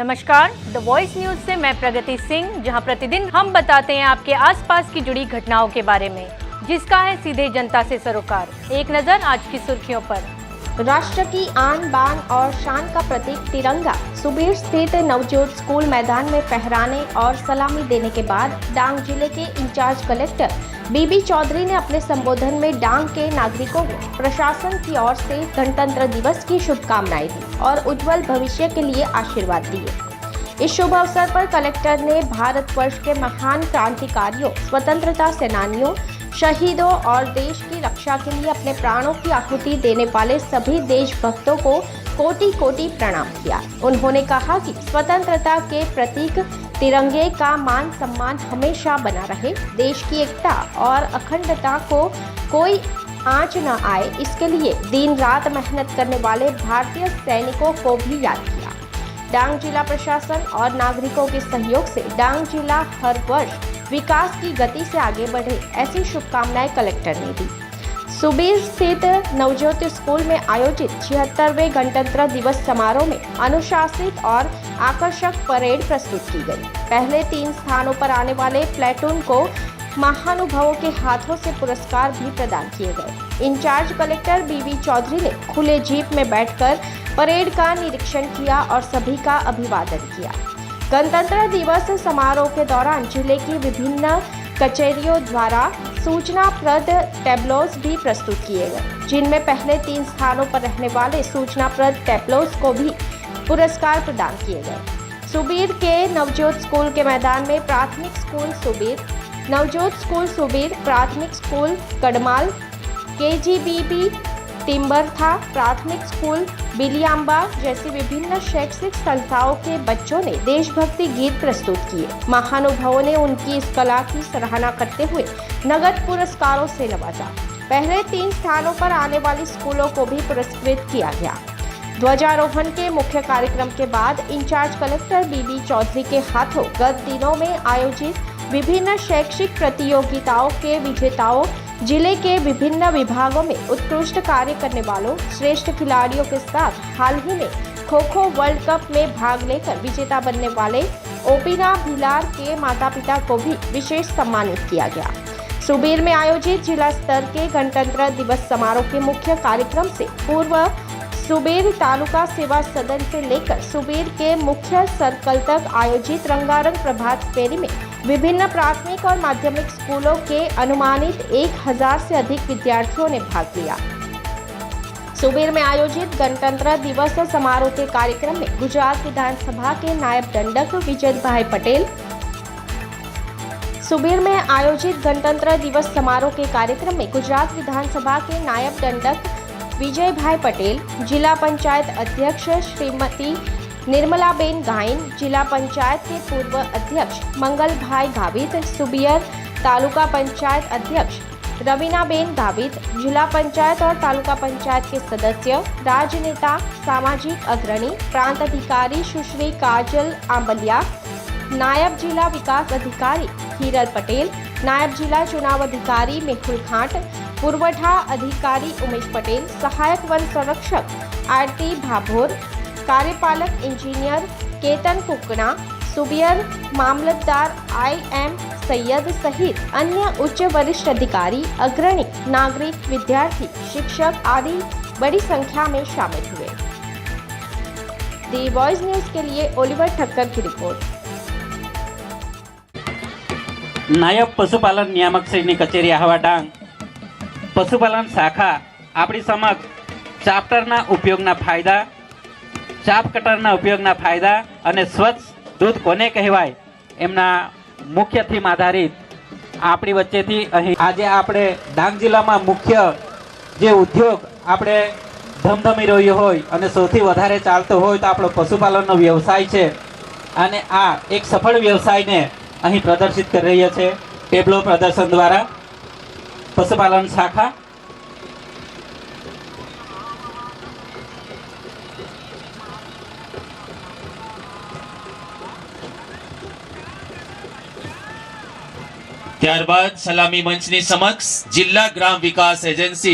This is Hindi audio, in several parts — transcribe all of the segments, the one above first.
नमस्कार, द वॉइस न्यूज से मैं प्रगति सिंह, जहां प्रतिदिन हम बताते हैं आपके आसपास की जुड़ी घटनाओं के बारे में, जिसका है सीधे जनता से सरोकार। एक नजर आज की सुर्खियों पर। राष्ट्र की आन बान और शान का प्रतीक तिरंगा सुबीर स्थित नवजोत स्कूल मैदान में फहराने और सलामी देने के बाद डांग जिले के इंचार्ज कलेक्टर बीबी चौधरी ने अपने संबोधन में डांग के नागरिकों को प्रशासन की ओर से गणतंत्र दिवस की शुभकामनाएं दी और उज्जवल भविष्य के लिए आशीर्वाद दिए। इस शुभ अवसर पर कलेक्टर ने भारतवर्ष के महान क्रांतिकारियों, स्वतंत्रता सेनानियों, शहीदों और देश की रक्षा के लिए अपने प्राणों की आहुति देने वाले सभी देशभक्तों को कोटि कोटि प्रणाम किया। उन्होंने कहा कि स्वतंत्रता के प्रतीक तिरंगे का मान सम्मान हमेशा बना रहे, देश की एकता और अखंडता को कोई आंच न आए, इसके लिए दिन रात मेहनत करने वाले भारतीय सैनिकों को भी याद किया। डांग जिला प्रशासन और नागरिकों के सहयोग से डांग जिला हर वर्ष विकास की गति से आगे बढ़े, ऐसी शुभकामनाएं कलेक्टर ने दी। सुबीर स्थित नवजोत स्कूल में आयोजित 76वें गणतंत्र दिवस समारोह में अनुशासित और आकर्षक परेड प्रस्तुत की गई। पहले 3 स्थानों पर आने वाले प्लेटून को महानुभावों के हाथों से पुरस्कार भी प्रदान किए गए। इंचार्ज कलेक्टर बीबी चौधरी ने खुले जीप में बैठकर परेड का निरीक्षण किया और सभी का अभिवादन किया। गणतंत्र दिवस समारोह के दौरान जिले की विभिन्न कचहरियों द्वारा सूचनाप्रद टैब्लोज भी प्रस्तुत किए गए, जिनमें पहले 3 स्थानों पर रहने वाले सूचनाप्रद टैब्लोज को भी पुरस्कार प्रदान किए गए। सुबीर के नवजोत स्कूल के मैदान में प्राथमिक स्कूल सुबीर, नवजोत स्कूल सुबीर, प्राथमिक स्कूल कड़माल, KGBB टिम्बर था, प्राथमिक स्कूल बिलियांबा जैसी विभिन्न शैक्षिक संस्थाओं के बच्चों ने देशभक्ति गीत प्रस्तुत किए। महानुभावों ने उनकी इस कला की सराहना करते हुए नगद पुरस्कारों से नवाजा। पहले 3 स्थानों पर आने वाली स्कूलों को भी पुरस्कृत किया गया। ध्वजारोहण के मुख्य कार्यक्रम के बाद इंचार्ज कलेक्टर बीबी चौधरी के हाथों गत दिनों में आयोजित विभिन्न शैक्षिक प्रतियोगिताओं के विजेताओं, जिले के विभिन्न विभागों में उत्कृष्ट कार्य करने वालों, श्रेष्ठ खिलाड़ियों के साथ हाल ही में खो-खो वर्ल्ड कप में भाग लेकर विजेता बनने वाले ओपिना भिलार के माता-पिता को भी विशेष सम्मानित किया गया। सुबीर में आयोजित जिला स्तर के गणतंत्र दिवस समारोह के मुख्य कार्यक्रम से पूर्व सुबीर तालुका सेवा सदन से लेकर सुबीर के मुख्य सर्कल तक आयोजित रंगारंग प्रभात फेरी में विभिन्न प्राथमिक और माध्यमिक स्कूलों के अनुमानित 1000 से अधिक विद्यार्थियों ने भाग लिया। सुबीर में आयोजित गणतंत्र दिवस समारोह के कार्यक्रम में गुजरात विधानसभा के नायब दंडक विजय भाई पटेल, सुबीर में आयोजित गणतंत्र दिवस समारोह के कार्यक्रम में गुजरात विधानसभा के नायब दंडक विजय भाई पटेल, जिला पंचायत अध्यक्ष श्रीमती निर्मलाबेन गाइन, जिला पंचायत के पूर्व अध्यक्ष मंगल भाई गावित, सुबियर तालुका पंचायत अध्यक्ष रवीनाबेन गावित, जिला पंचायत और तालुका पंचायत के सदस्य, राजनेता, सामाजिक अग्रणी, प्रांत अधिकारी सुश्री काजल आंबलिया, नायब जिला विकास अधिकारी हीरल पटेल, नायब जिला चुनाव अधिकारी मेहुल खांट, पुरवठा अधिकारी उमेश पटेल, सहायक वन संरक्षक आरती भाभोर, कार्यपालक इंजीनियर केतन कुकना, सुबियर मामलतदार IM सैयद सहित अन्य उच्च वरिष्ठ अधिकारी, अग्रणी नागरिक, विद्यार्थी, शिक्षक आदि बड़ी संख्या में शामिल हुए। दी वॉइस न्यूज के लिए ओलिवर ठक्कर की रिपोर्ट। नायब पशुपालन नियामक श्रीनी कचेरी आहवा डांग पशुपालन शाखा આપણી સમક્ષ ચાપ્ટરના ઉપયોગના ફાયદા, ચાપ કટરના ઉપયોગના ફાયદા અને સ્વચ્છ દૂધ કોને કહેવાય એમના મુખ્ય થીમ આધારિત આપણી વચ્ચેથી અહીં આજે આપણે ડાંગ જિલ્લામાં મુખ્ય જે ઉદ્યોગ આપણે ધમધમી રહ્યો હોય અને સૌથી વધારે ચાલતો હોય તો આપણો પશુપાલનનો વ્યવસાય છે અને આ એક સફળ વ્યવસાયને અહીં પ્રદર્શિત કરી રહ્યા છે ટેબ્લો પ્રદર્શન દ્વારા પશુપાલન શાખા। ત્યારબાદ સલામી મંચની સમક્ષ જિલ્લા ગ્રામ વિકાસ એજન્સી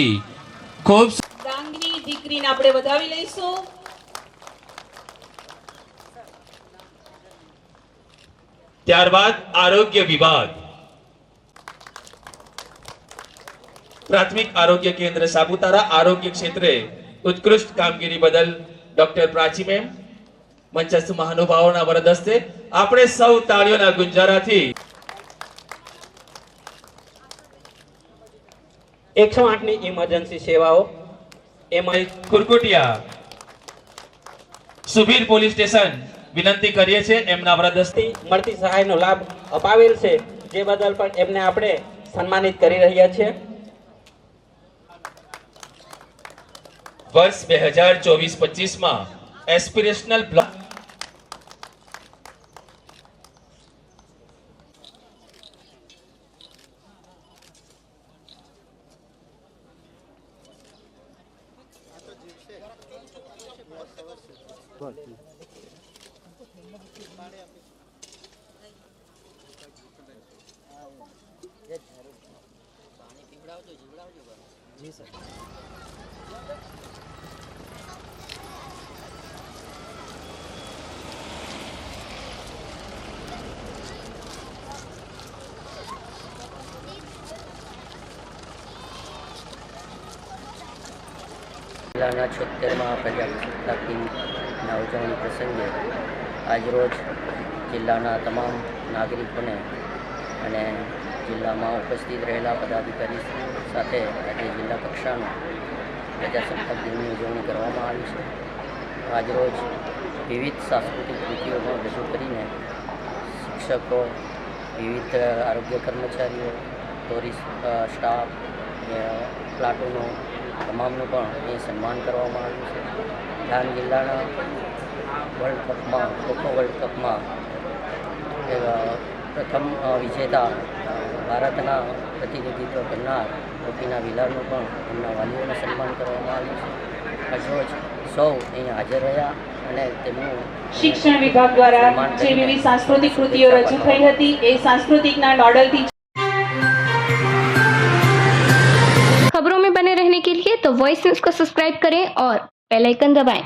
ખૂબ ડાંગની દીકરીને આપણે વધાવી લઈશું। ત્યારબાદ આરોગ્ય વિભાગ, પ્રાથમિક આરોગ્ય કેન્દ્ર સાપુતારા આરોગ્ય ક્ષેત્રે ઉત્કૃષ્ટ કામગીરી બદલ ડોક્ટર પ્રાચી મેમ મંચસ્થ મહાનુભાવોના વરદ હસ્તે આપણે સૌ તાળીઓના ગુંજારાથી 108 ની ઇમરજન્સી સેવાઓ એમાં કુરકુટિયા સુબીર પોલીસ સ્ટેશન વિનંતી કરીએ છીએ એમના વરદ હસ્તે મળતી સહાયનો લાભ અપાવેલ છે, જે બદલ પણ એમને આપણે સન્માનિત કરી રહ્યા છીએ. વર્ષ 2024-25 માં એસ્પિરેશનલ બ્લોક જિલ્લાના 76મા પ્રજાસત્તાક દિનના ઉજવણી પ્રસંગે આજરોજ જિલ્લાના તમામ નાગરિકોને અને જિલ્લામાં ઉપસ્થિત રહેલા પદાધિકારી સાથે આજે જિલ્લા કક્ષાનો પ્રજાસત્તાક દિનની ઉજવણી કરવામાં આવી છે. આજરોજ વિવિધ સાંસ્કૃતિક કૃતિઓનો રજૂ કરીને શિક્ષકો, વિવિધ આરોગ્ય કર્મચારીઓ, ટુરિસ્ટ સ્ટાફ, પ્લાટુનો તમામનું પણ એ સન્માન કરવામાં આવ્યું છે. ડાંગ જિલ્લાના વર્લ્ડ કપમાં ખોખો વર્લ્ડ કપમાં પ્રથમ વિજેતા ભારતના પ્રતિનિધિત્વ કરનાર ગોપીના વિલારનું પણ એમના વાલીઓને સન્માન કરવામાં આવ્યું છે. આજરોજ સૌ અહીંયા હાજર રહ્યા અને તેમનું શિક્ષણ વિભાગ દ્વારા જે વિવિધ સાંસ્કૃતિક કૃતિઓ રજૂ થઈ હતી એ સાંસ્કૃતિકના નોડલથી खबरों में बने रहने के लिए तो वॉइस न्यूज को सब्सक्राइब करें और बेल आइकन दबाएं।